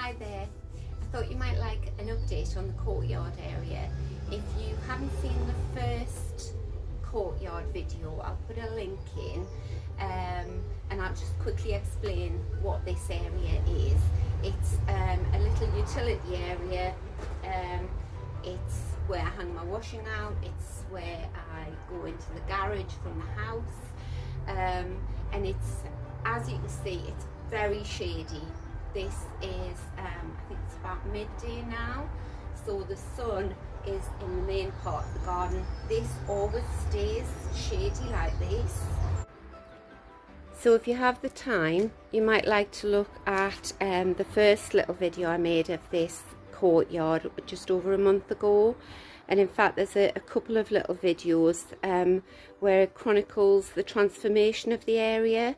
Hi there. I thought you might like an update on the courtyard area. If you haven't seen the first courtyard video, I'll put a link in and I'll just quickly explain what this area is. It's a little utility area. It's where I hang my washing out. It's where I go into the garage from the house. And it's, as you can see, it's very shady. This is, I think it's about midday now, so the sun is in the main part of the garden. This always stays shady like this. So if you have the time, you might like to look at the first little video I made of this courtyard just over a month ago. And in fact there's a couple of little videos where it chronicles the transformation of the area.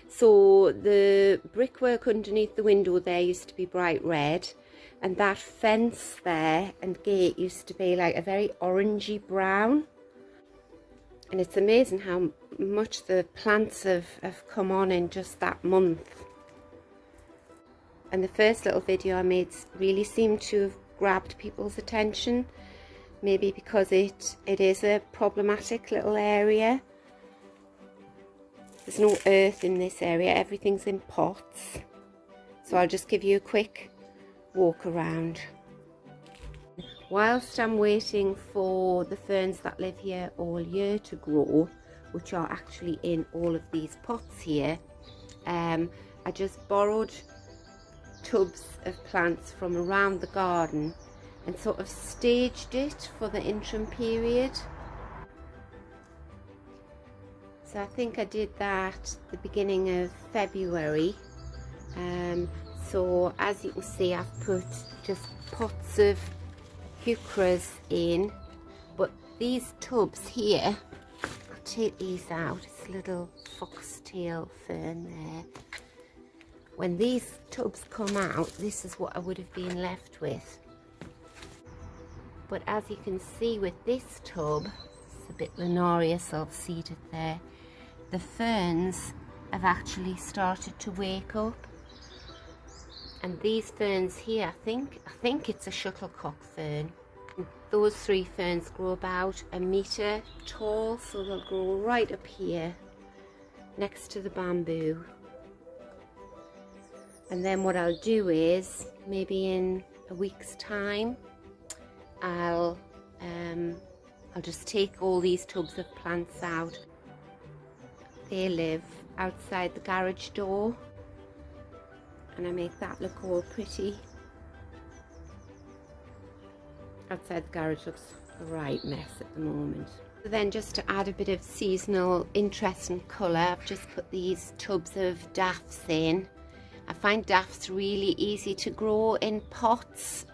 So the brickwork underneath the window there used to be bright red, and that fence there and gate used to be like a very orangey brown. And it's amazing how much the plants have come on in just that month. And the first little video I made really seemed to have grabbed people's attention. Maybe because it is a problematic little area. There's no earth in this area, everything's in pots. So I'll just give you a quick walk around. Whilst I'm waiting for the ferns that live here all year to grow, which are actually in all of these pots here, I just borrowed tubs of plants from around the garden and sort of staged it for the interim period. So I think I did that the beginning of February. So as you can see, I've put just pots of heucheras in, but these tubs here, I'll take these out, it's a little foxtail fern there. When these tubs come out, this is what I would have been left with. But as you can see with this tub, it's a bit Linaria self-seeded there, the ferns have actually started to wake up. And these ferns here, I think it's a shuttlecock fern. And those three ferns grow about 1 metre tall, so they'll grow right up here next to the bamboo. And then what I'll do is, maybe in a week's time, I'll just take all these tubs of plants out. They live outside the garage door, and I make that look all pretty. Outside the garage looks a right mess at the moment. So then, just to add a bit of seasonal interest and colour, I've just put these tubs of daffs in. I find daffs really easy to grow in pots.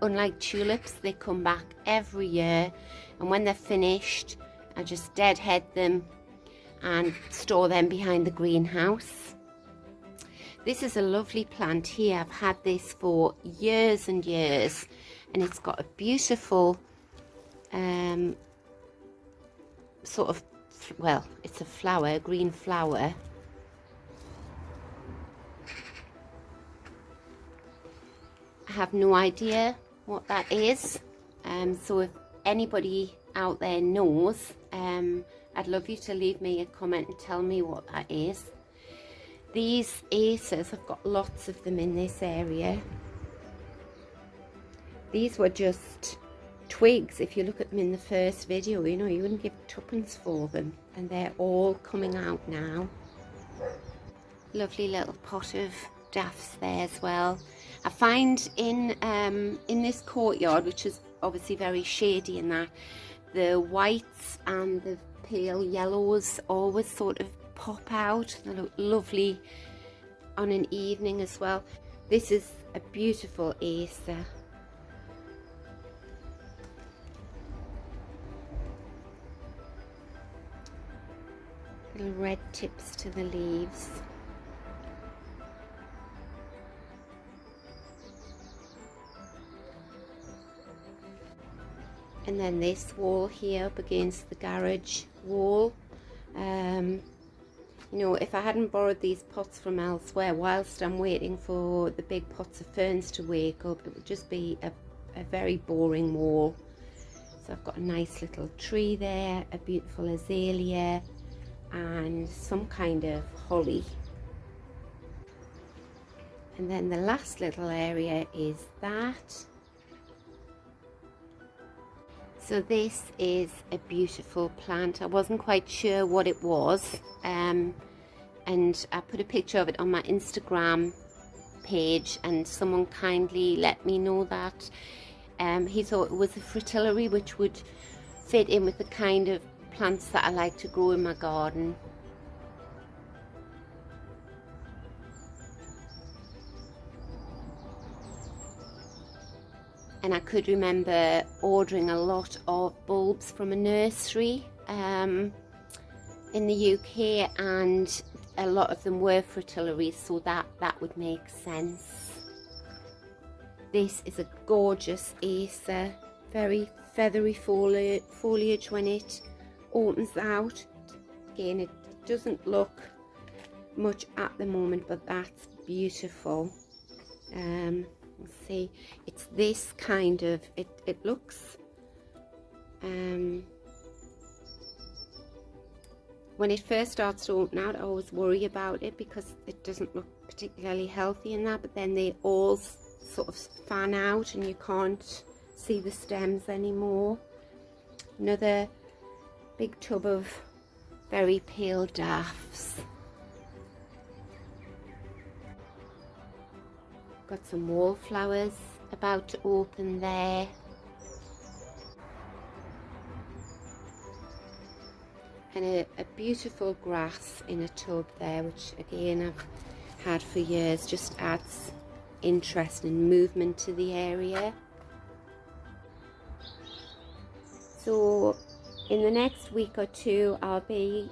Unlike tulips, they come back every year, and when they're finished I just deadhead them and store them behind the greenhouse. This is a lovely plant here. I've had this for years and years, and it's got a beautiful sort of, well, it's a flower, a green flower. I have no idea what that is, so if anybody out there knows, I'd love you to leave me a comment and tell me what that is. These acers, I've got lots of them in this area. These were just twigs. If you look at them in the first video, you know, you wouldn't give tuppence for them, and they're all coming out now. Lovely little pot of daffs there as well. I find in this courtyard, which is obviously very shady and that, the whites and the pale yellows always sort of pop out. They look lovely on an evening as well. This is a beautiful acer. Little red tips to the leaves. And then this wall here up against the garage wall, You know, if I hadn't borrowed these pots from elsewhere whilst I'm waiting for the big pots of ferns to wake up, it would just be a very boring wall. So I've got a nice little tree there, a beautiful azalea, and some kind of holly. And then the last little area is that. So this is a beautiful plant. I wasn't quite sure what it was, and I put a picture of it on my Instagram page, and someone kindly let me know that he thought it was a fritillary, which would fit in with the kind of plants that I like to grow in my garden. And I could remember ordering a lot of bulbs from a nursery in the UK, and a lot of them were fritillaries, so that would make sense. This is a gorgeous acer, very feathery foliage when it opens out. Again, it doesn't look much at the moment, but that's beautiful. Let's see, it's this kind of, it looks, when it first starts to open out, I always worry about it because it doesn't look particularly healthy in that, but then they all sort of fan out and you can't see the stems anymore. Another big tub of very pale daffs. Got some wallflowers about to open there. And a beautiful grass in a tub there, which again I've had for years, just adds interest and movement to the area. So in the next week or two I'll be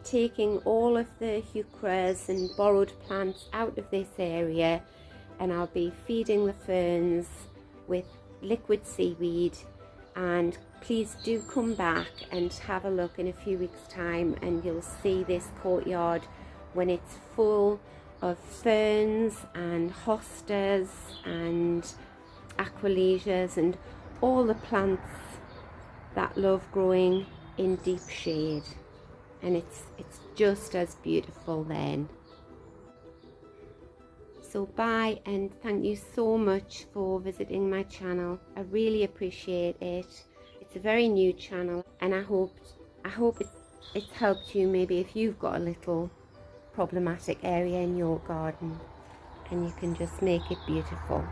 taking all of the heucheras and borrowed plants out of this area, and I'll be feeding the ferns with liquid seaweed. And please do come back and have a look in a few weeks' time, and you'll see this courtyard when it's full of ferns and hostas and aquilasias and all the plants that love growing in deep shade, and it's just as beautiful then. So bye, and thank you so much for visiting my channel. I really appreciate it. It's a very new channel, and I hope it's helped you, maybe if you've got a little problematic area in your garden and you can just make it beautiful.